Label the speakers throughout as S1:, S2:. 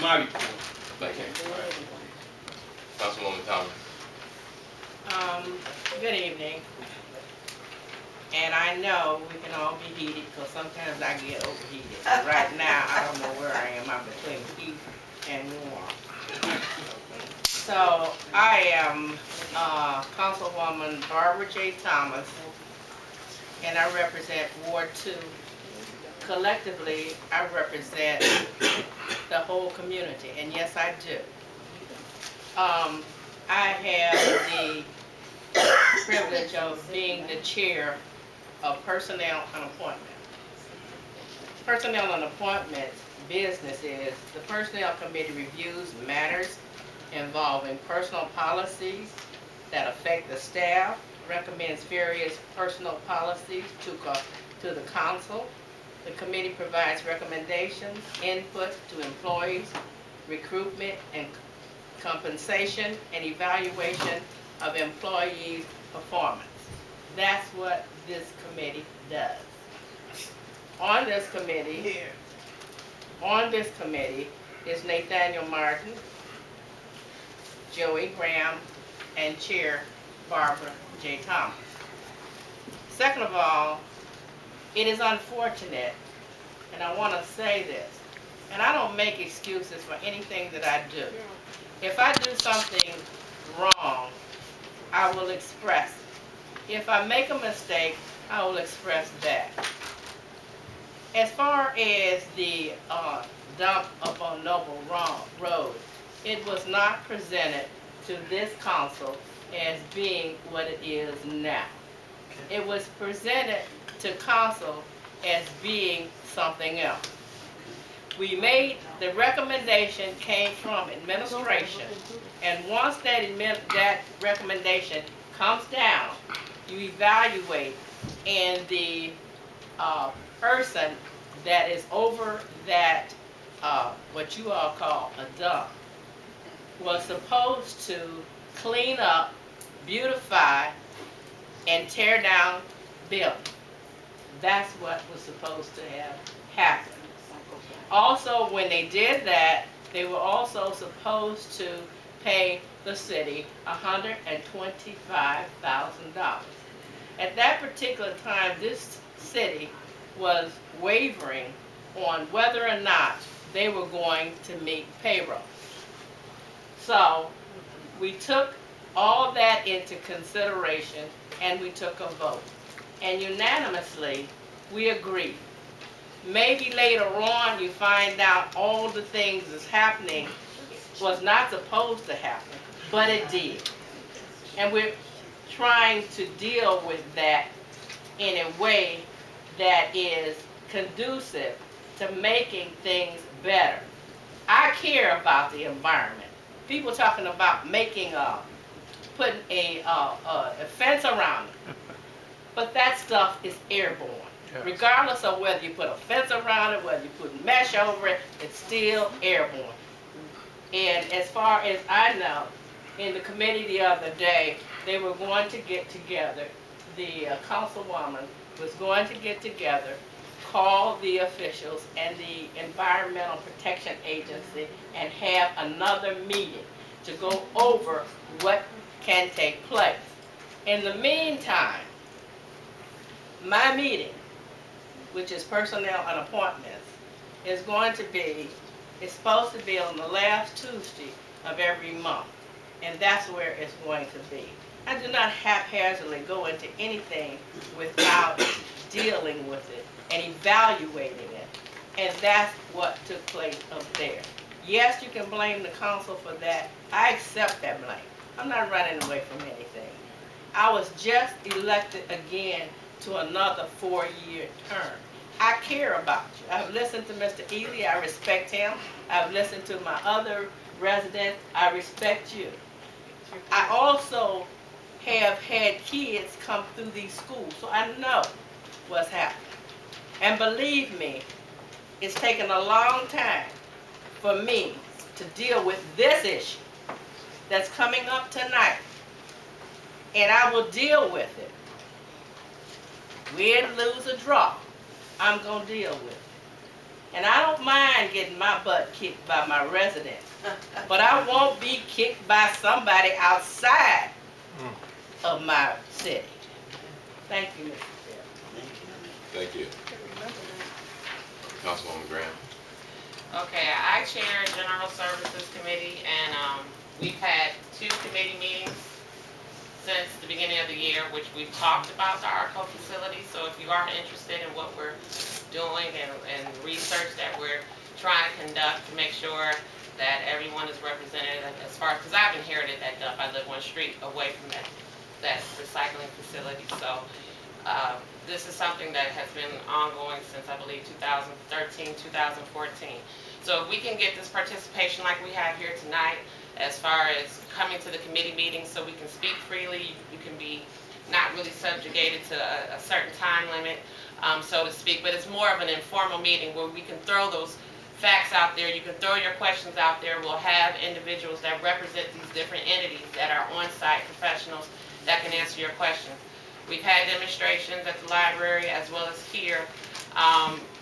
S1: My report.
S2: Thank you. Councilwoman Thomas.
S3: Good evening. And I know we can all be heated because sometimes I get overheated. Right now, I don't know where I am. I'm between heat and warm. So I am Councilwoman Barbara J. Thomas, and I represent Ward 2. Collectively, I represent the whole community, and yes, I do. I have the privilege of being the chair of Personnel and Appointments. Personnel and Appointments business is the Personnel Committee reviews matters involving personal policies that affect the staff, recommends various personal policies to the council. The committee provides recommendations, input to employees, recruitment and compensation, and evaluation of employees' performance. That's what this committee does. On this committee is Nathaniel Martin, Joey Graham, and Chair Barbara J. Thomas. Second of all, it is unfortunate, and I want to say this, and I don't make excuses for anything that I do. If I do something wrong, I will express it. If I make a mistake, I will express that. As far as the dump up on Noble Road, it was not presented to this council as being what it is now. It was presented to council as being something else. We made, the recommendation came from administration, and once that recommendation comes down, you evaluate, and the person that is over that, what you all call a dump, was supposed to clean up, beautify, and tear down buildings. That's what was supposed to have happened. Also, when they did that, they were also supposed to pay the city $125,000. At that particular time, this city was wavering on whether or not they were going to meet payroll. So we took all that into consideration, and we took a vote. And unanimously, we agreed. Maybe later on you find out all the things that's happening was not supposed to happen, but it did. And we're trying to deal with that in a way that is conducive to making things better. I care about the environment. People talking about making putting a fence around it, but that stuff is airborne. Yes. Regardless of whether you put a fence around it, whether you put mesh over it, it's still airborne. And as far as I know, in the committee the other day, they were going to get together, the councilwoman was going to get together, call the officials and the Environmental Protection Agency and have another meeting to go over what can take place. In the meantime, my meeting, which is Personnel and Appointments, is supposed to be on the last Tuesday of every month, and that's where it's going to be. I do not haphazardly go into anything without dealing with it and evaluating it, and that's what took place up there. Yes, you can blame the council for that. I accept that blame. I'm not running away from anything. I was just elected again to another 4-year term. I care about you. I've listened to Mr. Ely. I respect him. I've listened to my other residents. I respect you. I also have had kids come through these schools, so I know what's happening. And believe me, it's taken a long time for me to deal with this issue that's coming up tonight. And I will deal with it. Win, lose, or draw, I'm going to deal with it. And I don't mind getting my butt kicked by my residents, but I won't be kicked by somebody outside of my city. Thank you, Mr. Chair.
S1: Thank you. Councilwoman Graham.
S2: Okay, I chair General Services Committee, and we've had 2 committee meetings since the beginning of the year, which we've talked about the ARCO facility. So if you are interested in what we're doing and research that we're trying to conduct to make sure that everyone is represented as far as, because I've inherited that dump. I live 1 street away from that recycling facility. So this is something that has been ongoing since, I believe, 2013, 2014. So if we can get this participation like we have here tonight, as far as coming to the committee meetings so we can speak freely, you can be not really subjugated to a certain time limit, so to speak, but it's more of an informal meeting where we can throw those facts out there, you can throw your questions out there. We'll have individuals that represent these different entities that are on-site professionals that can answer your questions. We've had demonstrations at the library as well as here,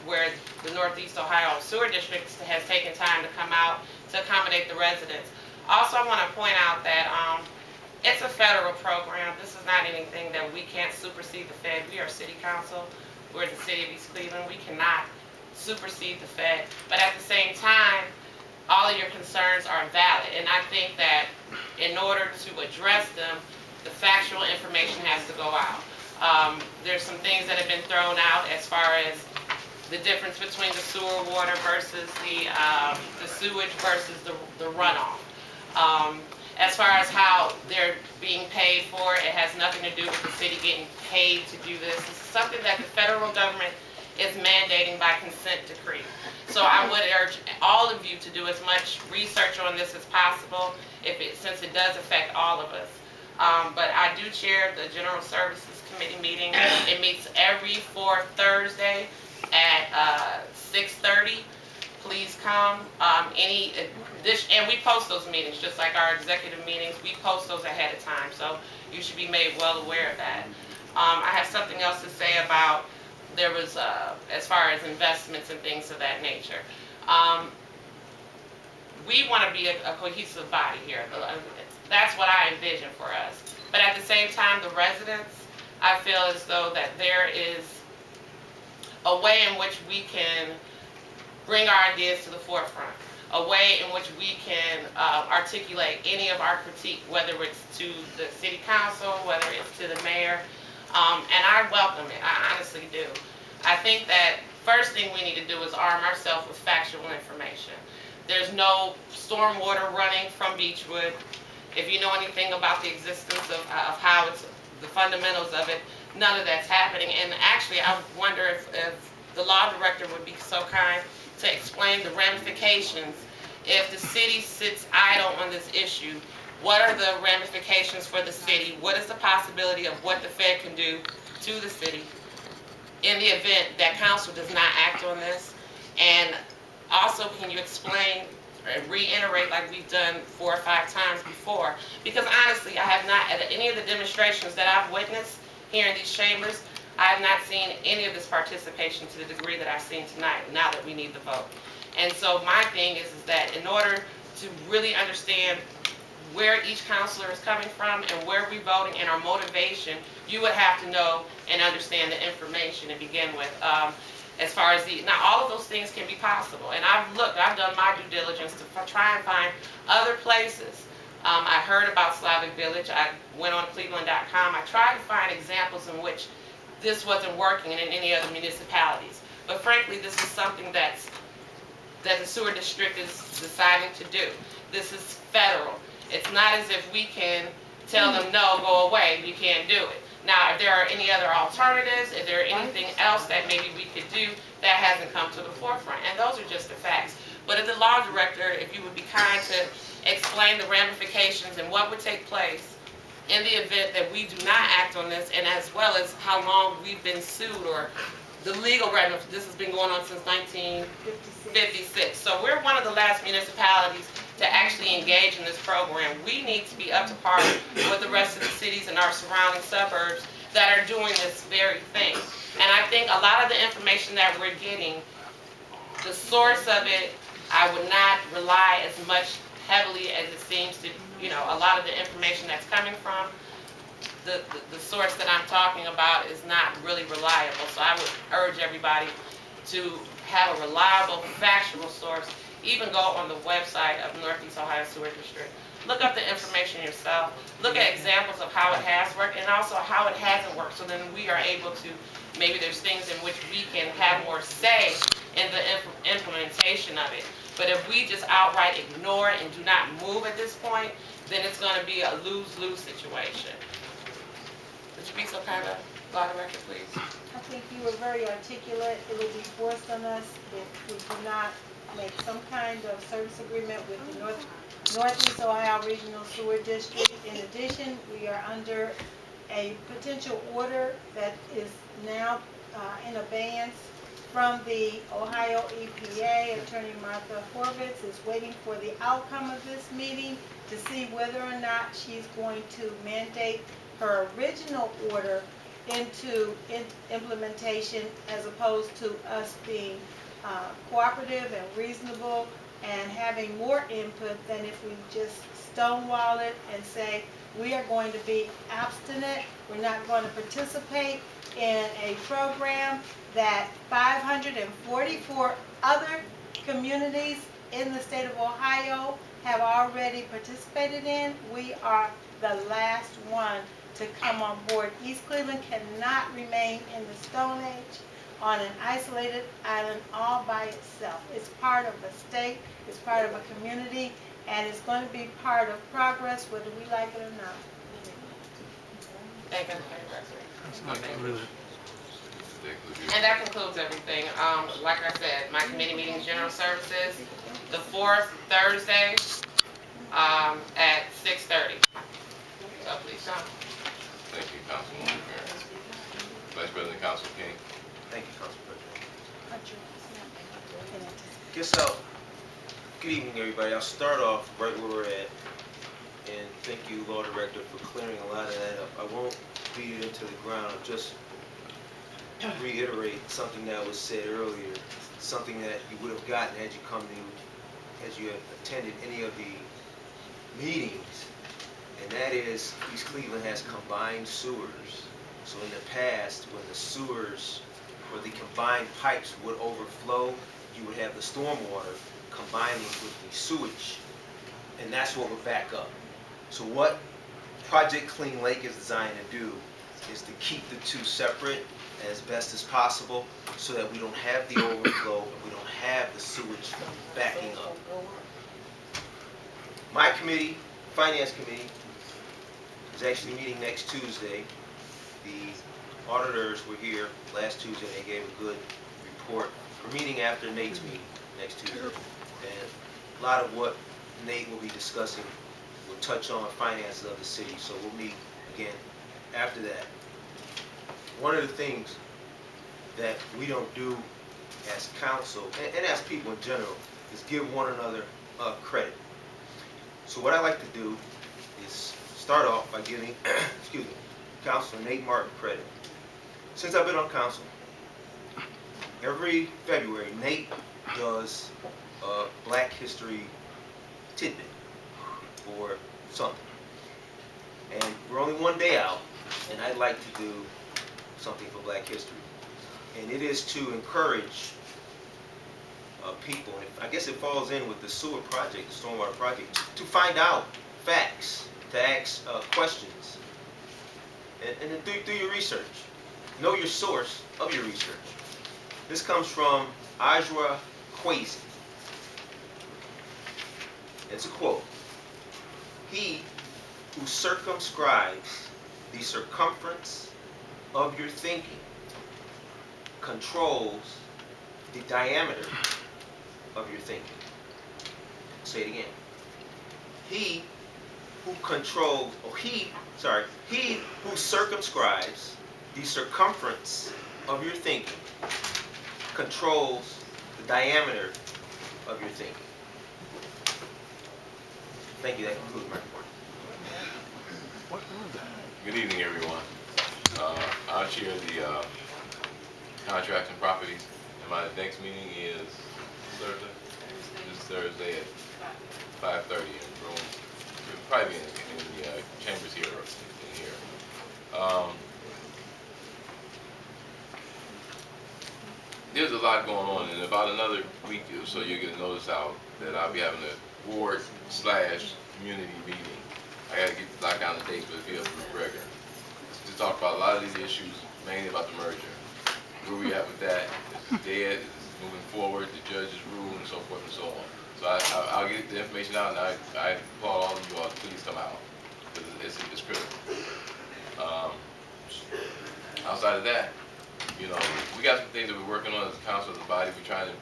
S2: where the Northeast Ohio Sewer District has taken time to come out to accommodate the residents. Also, I want to point out that it's a federal program. This is not anything that we can't supersede the Fed. We are city council. We're the city of East Cleveland. We cannot supersede the Fed. But at the same time, all of your concerns are valid. And I think that in order to address them, the factual information has to go out. There's some things that have been thrown out as far as the difference between the sewer water versus the sewage versus the runoff. As far as how they're being paid for, it has nothing to do with the city getting paid to do this. This is something that the federal government is mandating by consent decree. So I would urge all of you to do as much research on this as possible, since it does affect all of us. But I do chair the General Services Committee meeting. It meets every 4th Thursday at 6:30. Please come. And we post those meetings just like our executive meetings. We post those ahead of time, so you should be made well aware of that. I have something else to say about there was as far as investments and things of that nature. We want to be a cohesive body here. That's what I envision for us. But at the same time, the residents, I feel as though that there is a way in which we can bring our ideas to the forefront, a way in which we can articulate any of our critique, whether it's to the city council, whether it's to the mayor, and I welcome it. I honestly do. I think that first thing we need to do is arm ourselves with factual information. There's no stormwater running from Beechwood. If you know anything about the existence of how it's the fundamentals of it, none of that's happening. And actually, I wonder if the law director would be so kind to explain the ramifications. If the city sits idle on this issue, what are the ramifications for the city? What is the possibility of what the Fed can do to the city in the event that council does not act on this? And also, can you explain and reiterate like we've done 4 or 5 times before? Because honestly, I have not, at any of the demonstrations that I've witnessed here in these chambers, I have not seen any of this participation to the degree that I've seen tonight, now that we need the vote. And so my thing is that in order to really understand where each counselor is coming from and where we're voting and our motivation, you would have to know and understand the information to begin with. As far as now all of those things can be possible. And I've done my due diligence to try and find other places. I heard about Slavic Village. I went on Cleveland.com. I tried to find examples in which this wasn't working in any other municipalities. But frankly, this is something that the sewer district is deciding to do. This is federal. It's not as if we can tell them, no, go away, you can't do it. Now, if there are any other alternatives, if there are anything else that maybe we could do, that hasn't come to the forefront. And those are just the facts. But if the law director, if you would be kind to explain the ramifications and what would take place in the event that we do not act on this, and as well as how long we've been sued or the legal remedy. This has been going on since 1956. So we're one of the last municipalities to actually engage in this program. We need to be up to par with the rest of the cities in our surrounding suburbs that are doing this very thing. And I think a lot of the information that we're getting The source of it, I would not rely as much heavily as it seems to, a lot of the information that's coming from. The source that I'm talking about is not really reliable. So I would urge everybody to have a reliable, factual source. Even go on the website of Northeast Ohio Sewer District. Look up the information yourself. Look at examples of how it has worked and also how it hasn't worked. So then we are able to, maybe there's things in which we can have more say in the implementation of it. But if we just outright ignore it and do not move at this point, then it's going to be a lose-lose situation. Would you be so kind of go on the record, please?
S1: I think you were very articulate. It will be forced on us if we do not make some kind of service agreement with the Northeast Ohio Regional Sewer District. In addition, we are under a potential order that is now in abeyance from the Ohio EPA. Attorney Martha Horvitz is waiting for the outcome of this meeting to see whether or not she's going to mandate her original order into implementation, as opposed to us being cooperative and reasonable and having more input than if we just stonewall it and say we are going to be abstinent, we're not going to participate in a program that 544 other communities in the state of Ohio have already participated in. We are the last one to come on board. East Cleveland cannot remain in the Stone Age on an isolated island all by itself. It's part of the state, it's part of a community, and it's going to be part of progress whether we like it or not.
S2: Thank you. And that concludes everything. Like I said, my committee meeting, general services, the 4th Thursday at 6:30. So please come.
S4: Thank you, Councilwoman Mayor. Vice President Council King.
S5: Thank you, Council President. Good evening, everybody. I'll start off right where we're at, and thank you, Law Director, for clearing a lot of that up. I won't beat it into the ground. I'll just reiterate something that was said earlier, something that you would have gotten had you had attended any of the meetings, and that is East Cleveland has combined sewers. So in the past, when the sewers or the combined pipes would overflow, you would have the stormwater combining with the sewage, and that's what would back up. So what Project Clean Lake is designed to do is to keep the two separate as best as possible so that we don't have the overflow and we don't have the sewage backing up. My committee, Finance Committee, is actually meeting next Tuesday. The auditors were here last Tuesday and they gave a good report. We're meeting after Nate's meeting next Tuesday. And a lot of what Nate will be discussing will touch on finances of the city. So we'll meet again after that. One of the things that we don't do as council and as people in general is give one another credit. So what I like to do is start off by giving Councilor Nate Martin credit. Since I've been on council, every February Nate does a Black History tidbit or something. And we're only one day out, and I'd like to do something for Black History. And it is to encourage people, and I guess it falls in with the sewer project, the stormwater project, to find out facts, to ask questions, and to do your research. Know your source of your research. This comes from Ajwa Kwesi. It's a quote. He who circumscribes the circumference of your thinking controls the diameter of your thinking. Say it again. He who circumscribes the circumference of your thinking controls the diameter of your thinking. Thank you. That concludes my report.
S4: Good evening, everyone. I'll chair the contracts and properties, and my next meeting is Thursday? This Thursday at 5:30 in room, it'll probably be in the chambers here, in here. There's a lot going on. In about another week or so, you'll get a notice out that I'll be having a ward/community meeting. I gotta get locked down the date, but it'll be up to McGregor to talk about a lot of these issues, mainly about the merger. Where we at with that? Is it dead? Is it moving forward? The judge's rule and so forth and so on. So I'll get the information out, and I call all of you all to please come out, because it's critical. Outside of that, you know, we got some things that we're working on as a council, as a body. We're trying to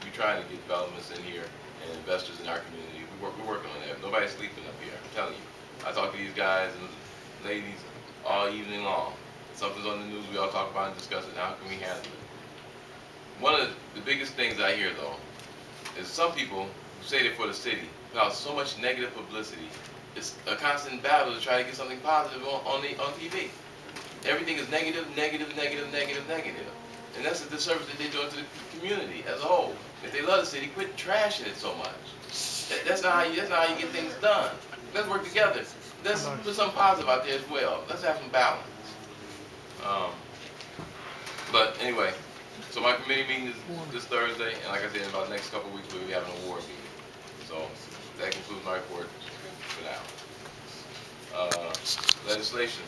S4: get developments in here and investors in our community. We're working on that. Nobody's sleeping up here. I'm telling you. I talk to these guys and ladies all evening long. Something's on the news. We all talk about and discuss it. How can we handle it? One of the biggest things I hear though is some people who say they're for the city put out so much negative publicity. It's a constant battle to try to get something positive on TV. Everything is negative, negative, negative, negative, negative. And that's a disservice that they're doing to the community as a whole. If they love the city, quit trashing it so much. That's not how you get things done. Let's work together. Let's put something positive out there as well. Let's have some balance. But anyway, so my committee meeting is this Thursday, and like I said, in about the next couple of weeks, we'll be having an award meeting. So that concludes my report for now. Legislation.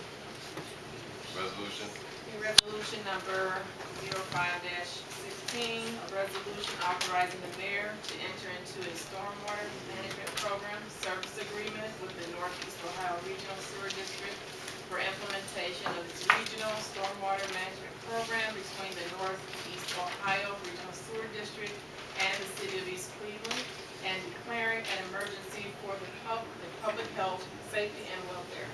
S4: Resolution.
S2: Resolution number 05-16, a resolution authorizing the mayor to enter into a stormwater management program service agreement with the Northeast Ohio Regional Sewer District for implementation of its regional stormwater management program between the Northeast Ohio Regional Sewer District and the city of East Cleveland, and declaring an emergency for the public health, safety, and welfare.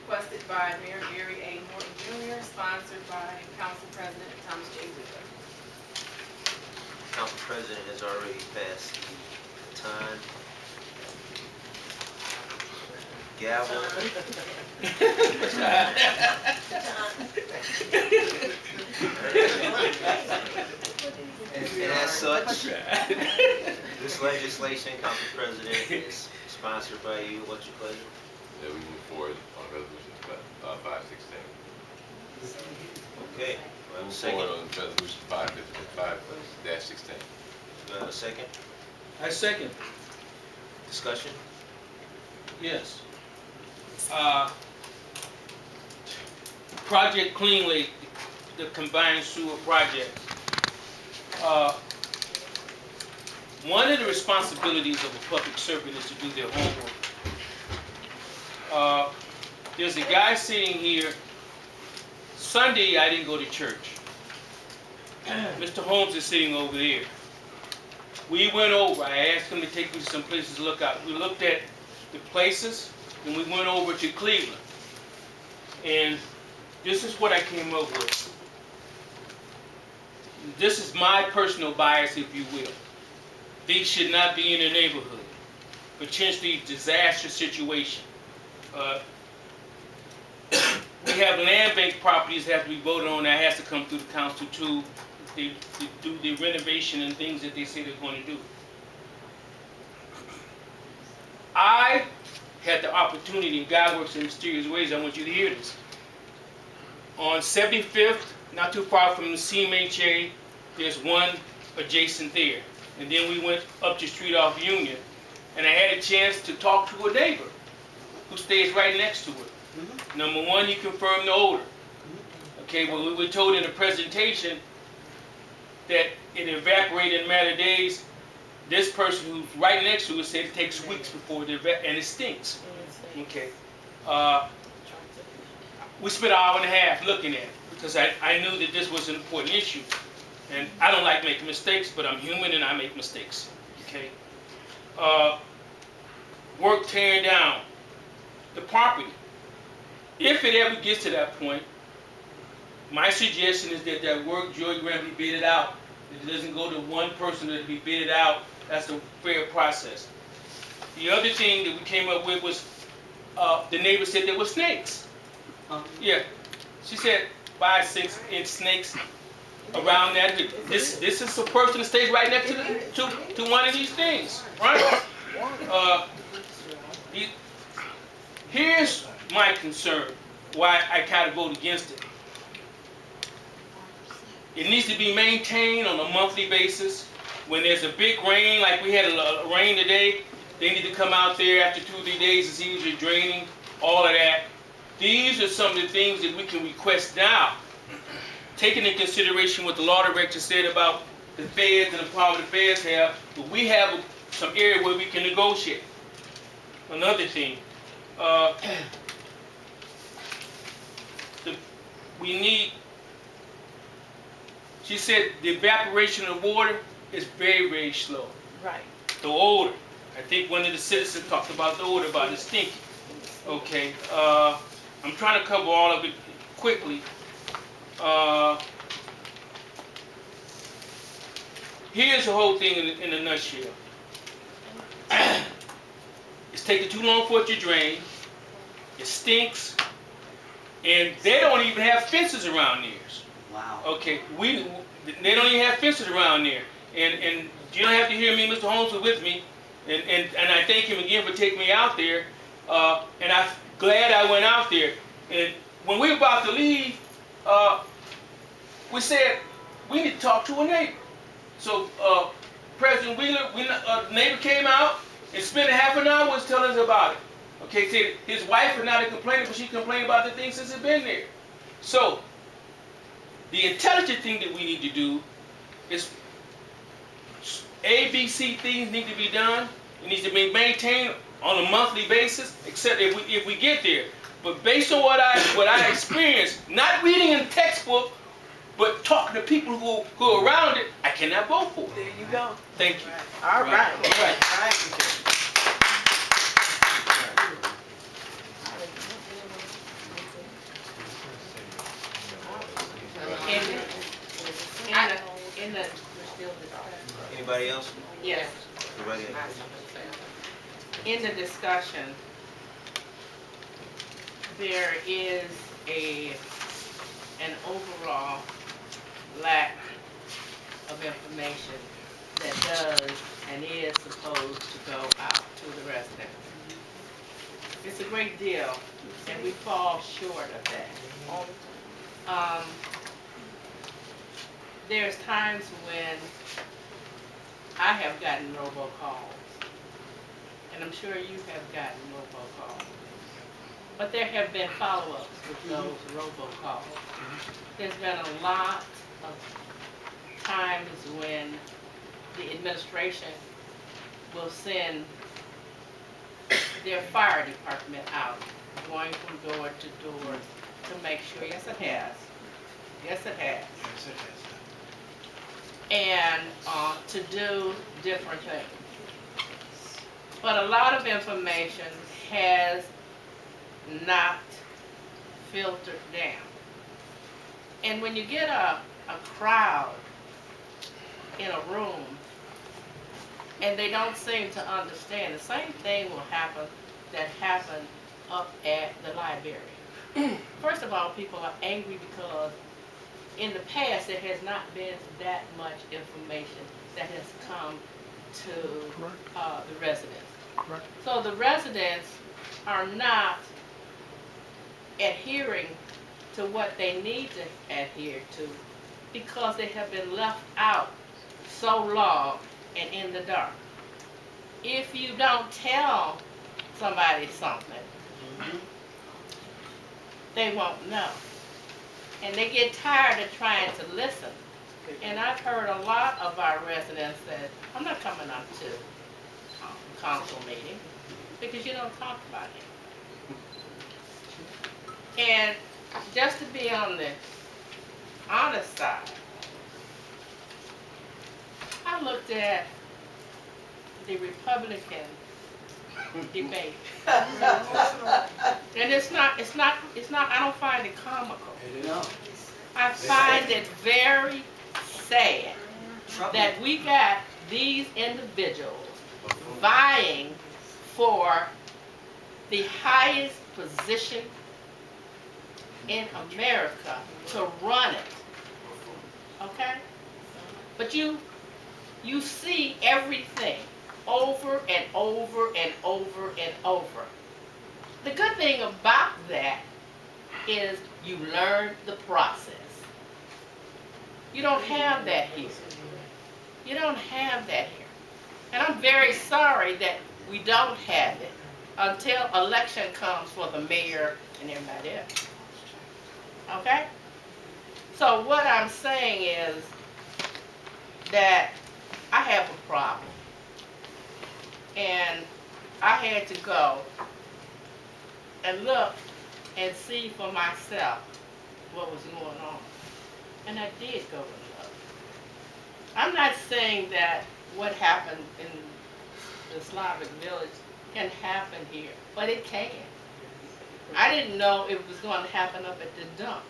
S2: Requested by Mayor Gary Norton Jr., sponsored by Council President Thomas J. Wheeler.
S5: Council President has already passed the time. Gavel. And as such, this legislation, Council President, is sponsored by you. What's your pleasure?
S4: That we move forward on resolution 516.
S5: Okay. Do I have a
S4: Move
S5: second?
S4: forward on resolution 5-16.
S5: Do I have a second?
S6: I second.
S5: Discussion?
S6: Yes. Project Clean Lake, the combined sewer project. One of the responsibilities of a public servant is to do their homework. There's a guy sitting here. Sunday, I didn't go to church. Mr. Holmes is sitting over there. We went over. I asked him to take me to some places to look at. We looked at the places, and we went over to Cleveland. And this is what I came up with. This is my personal bias, if you will. These should not be in the neighborhood. Potentially disastrous situation. We have land bank properties that have to be voted on. That has to come through the council to do the renovation and things that they say they're going to do. I had the opportunity, and God works in mysterious ways. I want you to hear this. On 75th, not too far from the CMHA, there's one adjacent there. And then we went up the street off Union, and I had a chance to talk to a neighbor who stays right next to it. Number one, he confirmed the odor. Okay, well, we were told in the presentation that it evaporated in a matter of days. This person who's right next to it said it takes weeks before it evaporates, and it stinks. Okay. We spent an hour and a half looking at it because I knew that this was an important issue. And I don't like making mistakes, but I'm human and I make mistakes. Okay. Work tearing down the property. If it ever gets to that point, my suggestion is that that work, Joy Graham, be bidded out. It doesn't go to one person, that it be bidded out. That's a fair process. The other thing that we came up with was the neighbor said there were snakes. Yeah. She said 5-6 inch snakes around that. This is a person that stays right next to one of these things, right? Here's my concern, why I kind of vote against it. It needs to be maintained on a monthly basis. When there's a big rain, like we had a rain today, they need to come out there after 2 or 3 days to see if you're draining, all of that. These are some of the things that we can request now, taking into consideration what the law director said about the feds and the power the feds have, but we have some area where we can negotiate. Another thing, we need, she said the evaporation of water is very, very slow.
S3: Right.
S6: The odor, I think one of the citizens talked about the odor, about the stinking. Okay, I'm trying to cover all of it quickly. Here's the whole thing in a nutshell. It's taking too long for it to drain. It stinks, and they don't even have fences around there.
S7: Wow.
S6: Okay, they don't even have fences around there, and you don't have to hear me. Mr. Holmes was with me, and I thank him again for taking me out there, and I'm glad I went out there. And when we were about to leave, we said we need to talk to a neighbor. So President Wheeler, a neighbor came out and spent a half an hour was telling us about it. Okay, said his wife is not a complainer, but she complained about the thing since it's been there. So the intelligent thing that we need to do is A, B, C things need to be done. It needs to be maintained on a monthly basis, except if we get there. But based on what I experienced, not reading in textbook, but talking to people who are around it, I cannot vote for it.
S3: There you go.
S6: Thank you.
S3: All right.
S6: All right.
S5: Anybody else?
S3: Yes.
S5: Everybody else?
S3: In the discussion, there is an overall lack of information that does and is supposed to go out to the residents. It's a great deal, and we fall short of that all the time. There's times when I have gotten robocalls, and I'm sure you have gotten robocalls. But there have been follow-ups with those robocalls. There's been a lot of times when the administration will send their fire department out, going from door to door to make sure, yes it has, yes it has, and to do different things. But a lot of information has not filtered down. And when you get a crowd in a room and they don't seem to understand, the same thing will happen that happened up at the library. First of all, people are angry because in the past there has not been that much information that has come to the residents. So the residents are not adhering to what they need to adhere to because they have been left out so long and in the dark. If you don't tell somebody something, they won't know. And they get tired of trying to listen. And I've heard a lot of our residents say, I'm not coming up to council meeting because you don't talk about it. And just to be on the honest side, I looked at the Republican debate. And it's not, I don't find it comical.
S7: No.
S3: I find it very sad that we got these individuals vying for the highest position in America to run it. okay? But you see everything over and over and over and over. The good thing about that is you learn the process. You don't have that here. You don't have that here. And I'm very sorry that we don't have it until election comes for the mayor and everybody else. Okay? So what I'm saying is that I have a problem. And I had to go and look and see for myself what was going on. And I did go and look. I'm not saying that what happened in the Slavic village can happen here, but it can. I didn't know it was going to happen up at the dump.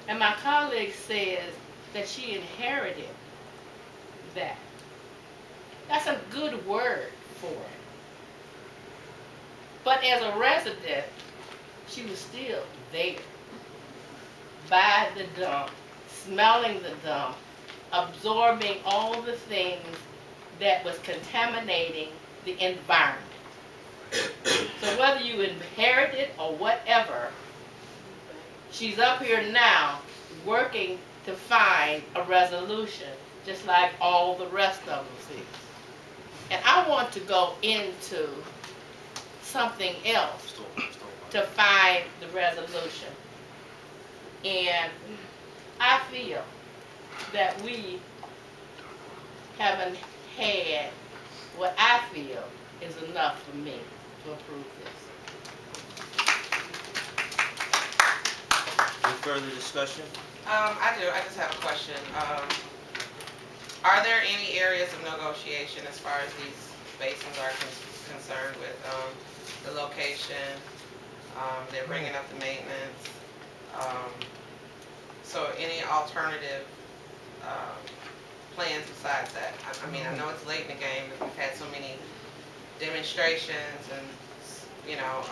S3: And my colleague says that she inherited that. That's a good word for it. But as a resident, she was still there, by the dump, smelling the dump, absorbing all the things that was contaminating the environment. So whether you inherit it or whatever, she's up here now working to find a resolution, just like all the rest of us is. And I want to go into something else to find the resolution. And I feel that we haven't had what I feel is enough for me to approve this.
S5: Any further discussion?
S2: I do. I just have a question. Are there any areas of negotiation as far as these basins are concerned with the location? They're bringing up the maintenance. So any alternative plans besides that? I mean, I know it's late in the game, but we've had so many demonstrations and, you know,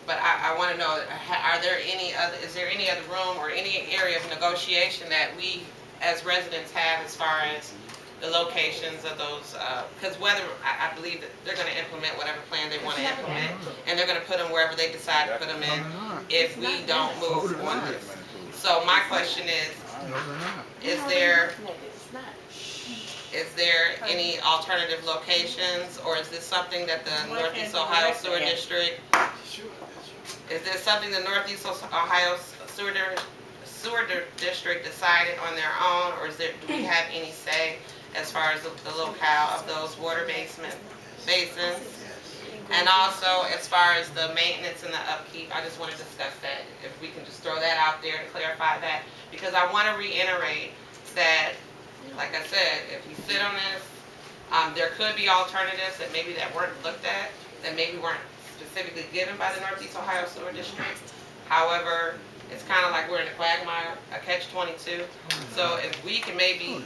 S2: but I want to know, are there any other, is there any other room or any area of negotiation that we as residents have as far as the locations of those, because whether, I believe that they're going to implement whatever plan they want to implement, and they're going to put them wherever they decide to put them in if we don't move on this. So my question is there any alternative locations, or is this something that the Northeast Ohio Sewer District, is this something the Northeast Ohio Sewer District decided on their own, or do we have any say as far as the locale of those water basins? And also, as far as the maintenance and the upkeep, I just want to discuss that. If we can just throw that out there to clarify that, because I want to reiterate that, like I said, if you sit on this, there could be alternatives that maybe that weren't looked at, that maybe weren't specifically given by the Northeast Ohio Sewer District. However, it's kind of like we're in a quagmire, a catch-22. So if we can maybe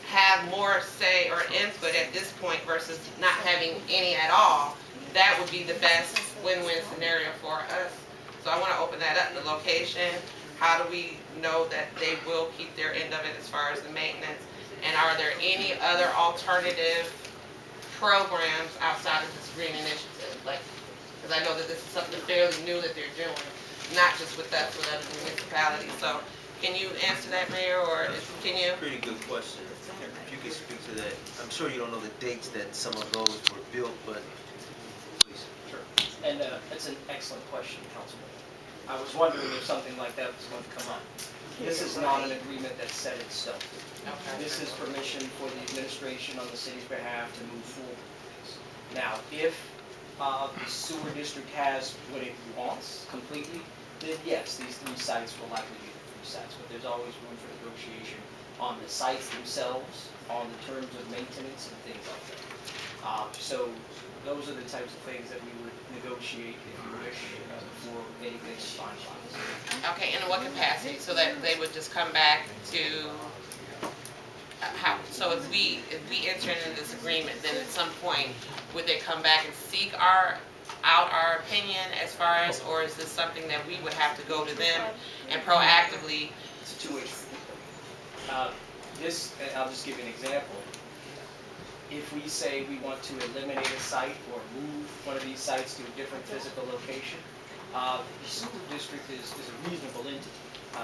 S2: have more say or input at this point versus not having any at all, that would be the best win-win scenario for us. So I want to open that up, the location. How do we know that they will keep their end of it as far as the maintenance? And are there any other alternative programs outside of this green initiative? Like, because I know that this is something fairly new that they're doing, not just with us, with other municipalities. So can you answer that, Mayor, or can you?
S5: Pretty good question. If you could speak to that. I'm sure you don't know the dates that some of those were built, but please.
S7: Sure. And that's an excellent question, Councilman. I was wondering if something like that was going to come up. This is not an agreement that's set in stone.
S2: Okay.
S7: This is permission for the administration on the city's behalf to move forward with this. Now, if the sewer district has what it wants completely, then yes, these 3 sites will likely be the 3 sites, but there's always room for negotiation on the sites themselves, on the terms of maintenance and things like that. So those are the types of things that we would negotiate if you wish before anything is finalized.
S2: Okay, and in what capacity? So that they would just come back to how? So if we enter into this agreement, then at some point would they come back and seek out our opinion as far as, or is this something that we would have to go to them and proactively
S7: It's a two-way street. And I'll just give you an example. If we say we want to eliminate a site or move one of these sites to a different physical location, the sewer district is a reasonable entity.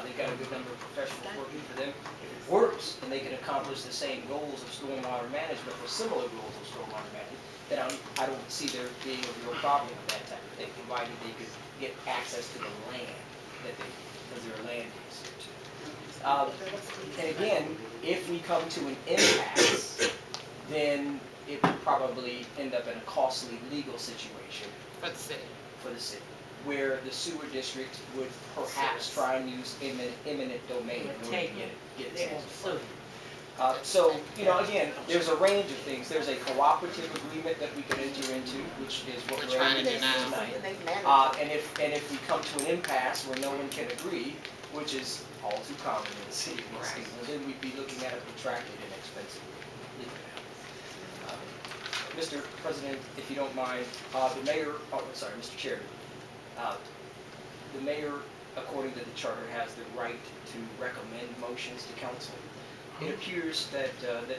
S7: They've got a good number of professionals working for them. If it works and they can accomplish the same goals of stormwater management or similar goals of stormwater management, then I don't see there being a real problem with that type of thing, provided they could get access to the land because they're a land use. And again, if we come to an impasse, then it would probably end up in a costly legal situation
S2: For the city.
S7: for the city, where the sewer district would perhaps try and use eminent domain in order to get its hands on it. So, again, there's a range of things. There's a cooperative agreement that we could enter into, which is what
S2: We're
S7: we're
S2: trying to
S7: entering
S2: do now.
S7: into tonight. And if we come to an impasse where no one can agree, which is all too common in the city of
S2: Right.
S7: Cleveland, then we'd be looking at a protracted and expensive legal battle. Mr. President, if you don't mind, Mr. Chairman, the mayor, according to the charter, has the right to recommend motions to council. It appears that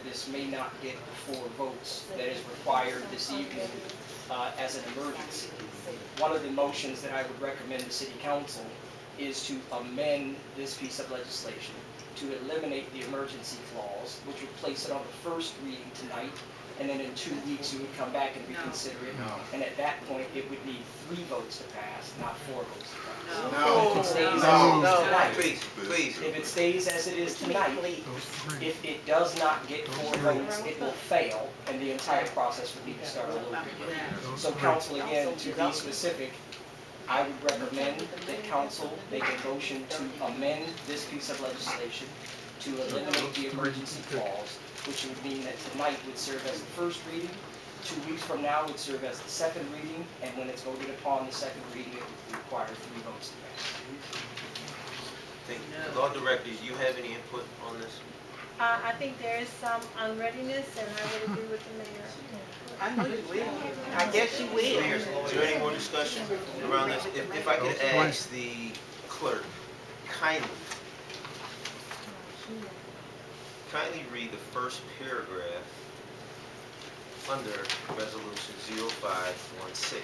S7: this may not get 4 votes that is required this evening as an emergency. One of the motions that I would recommend to City Council is to amend this piece of legislation to eliminate the emergency clause, which would place it on the first reading tonight, and then in 2 weeks you would come back and reconsider it. And at that point, it would need 3 votes to pass, not 4 votes to pass. If it stays as it is tonight,
S5: Please.
S7: if it stays as it is tonight, if it does not get 4 votes, it will fail, and the entire process would need to start all over again. So council, again, to be specific, I would recommend that council make a motion to amend this piece of legislation to eliminate the emergency clause, which would mean that tonight would serve as the first reading, 2 weeks from now would serve as the second reading, and when it's voted upon the second reading, it would require 3 votes to pass.
S5: Thank you. Law Director, do you have any input on this?
S1: I think there is some unreadiness, and I would agree with the mayor.
S8: I know you will. I guess you will.
S5: Is there any more discussion around this? If I could ask the clerk, kindly read the first paragraph under Resolution 0516.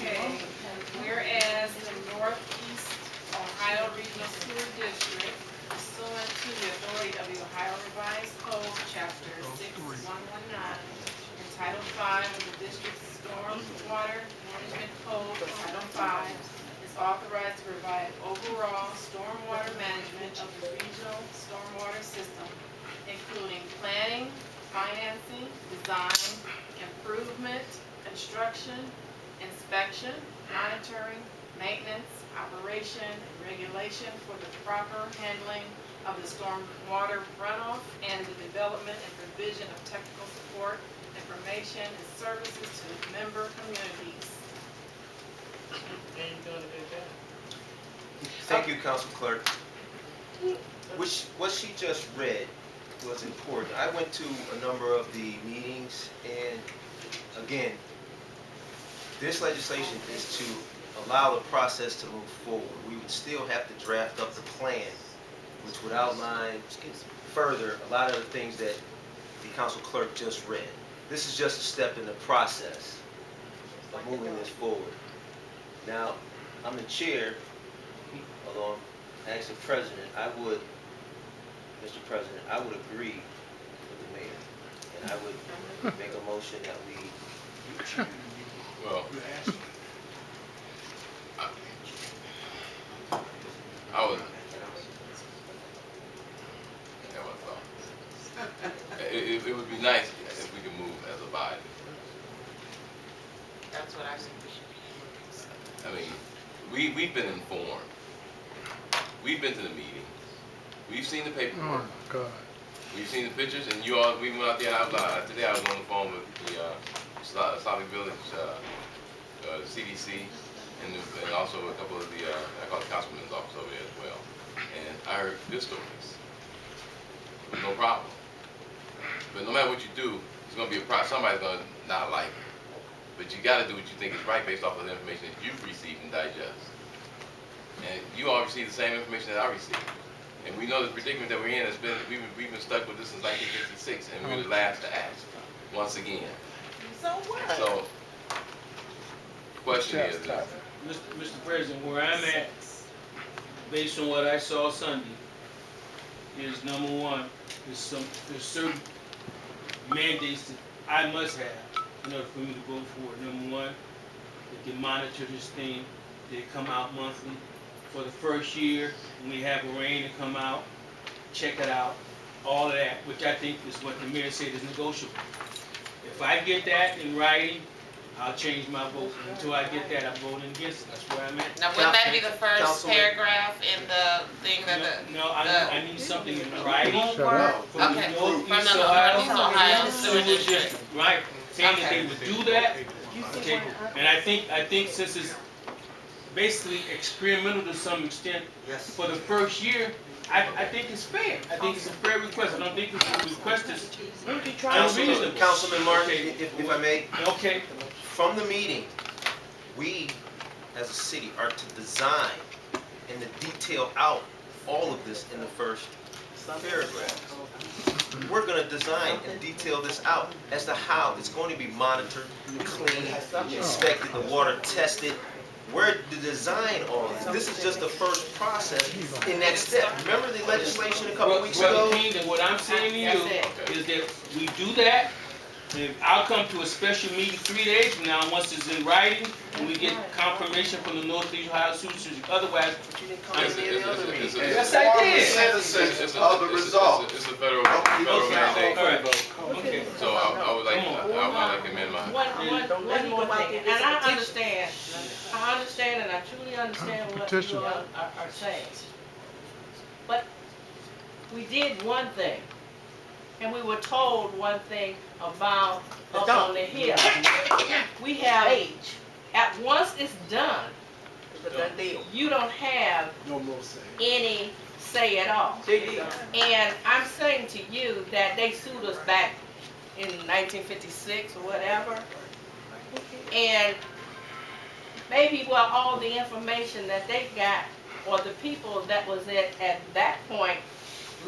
S2: Okay, whereas the Northeast Ohio Regional Sewer District, pursuant to the authority of the Ohio Revised Code, Chapter 6119, and Title 5 of the district's Stormwater Management Code, Title 5, is authorized to provide overall stormwater management of the regional stormwater system, including planning, financing, design, improvement, construction, inspection, monitoring, maintenance, operation, and regulation for the proper handling of the stormwater runoff and the development and provision of technical support, information, and services to member communities.
S5: Thank you, Council Clerk. What she just read was important. I went to a number of the meetings, and again, this legislation is to allow the process to move forward. We would still have to draft up the plan, which would outline further a lot of the things that the Council Clerk just read. This is just a step in the process of moving this forward. Now, I'm the chair, although I'm as the president, Mr. President, I would agree with the mayor, and I would make a motion that we
S4: Well, I would. Yeah, what I thought. It would be nice if we could move as a body.
S2: That's what I think we should be.
S4: I mean, we've been informed. We've been to the meetings. We've seen the paperwork.
S9: Oh, God.
S4: We've seen the pictures, and we went out there. And today I was on the phone with the Slavic Village CDC, and also a couple of the I call it councilman's office over there as well. And I heard good stories. No problem. But no matter what you do, it's going to be a problem. Somebody's going to not like it. but you gotta do what you think is right based off of the information that you've received and digest. And you all receive the same information that I received. And we know the predicament that we're in has been, we've been stuck with this since 1956, and we're the last to ask, once again.
S8: So what?
S4: So, question is,
S6: Mr. President, where I'm at, based on what I saw Sunday, is number one, there's certain mandates that I must have in order for me to go forward. Number one, they can monitor this thing. They come out monthly. For the first year, when we have a rain to come out, check it out, all of that, which I think is what the mayor said is negotiable. If I get that in writing, I'll change my vote. Until I get that, I'm voting against it. That's where I'm at.
S2: Now, wouldn't that be the first
S5: Councilman.
S2: paragraph in the thing that the?
S6: No, I need something in writing. From
S2: Okay,
S6: the
S2: from
S6: Northeast
S2: the
S6: Ohio
S2: Northeast Ohio Sewer
S6: Sewer
S2: District.
S6: District, right, saying that they
S2: Okay.
S6: would do that. Okay, and I think since it's basically experimental to some extent
S5: Yes.
S6: for the first year, I think it's fair. I think it's a fair request. I don't think the request is unreasonable.
S5: Councilman Martin,
S6: Okay.
S5: if I may,
S6: Okay,
S5: from the meeting, we, as a city, are to design and to detail out all of this in the first paragraph. We're gonna design and detail this out as to how it's going to be monitored, cleaned, inspected, the water tested. We're to design all of this. This is just the first process in that step. Remember the legislation a couple weeks
S6: Brother
S5: ago?
S6: King, and what I'm saying to you
S2: That's
S6: is that we do that, and I'll come to a special meeting 3 days from now, once it's in writing, and we get confirmation from the Northeast Ohio Sewer District. Otherwise, yes, I did.
S4: It's a federal mandate.
S6: All right, okay.
S4: So I would like to amend my.
S3: One more thing, and I understand and I truly understand what you all are saying. But we did one thing, and we were told one thing about up on the hill. We have, once it's done, you don't have any say at all. And I'm saying to you that they sued us back in 1956 or whatever. And maybe all the information that they got, or the people that was at that point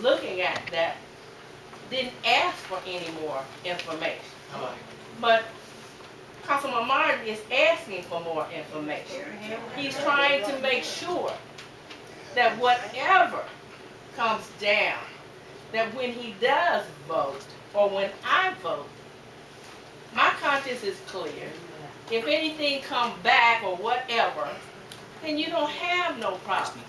S3: looking at that, didn't ask for any more information. But Councilman Martin is asking for more information. He's trying to make sure that whatever comes down, that when he does vote, or when I vote, my conscience is clear. If anything comes back or whatever, then you don't have no problem.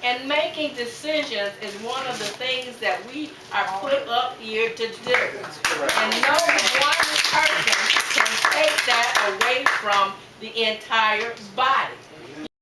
S3: And making decisions is one of the things that we are put up here to do. And no one person can take that away from the entire body.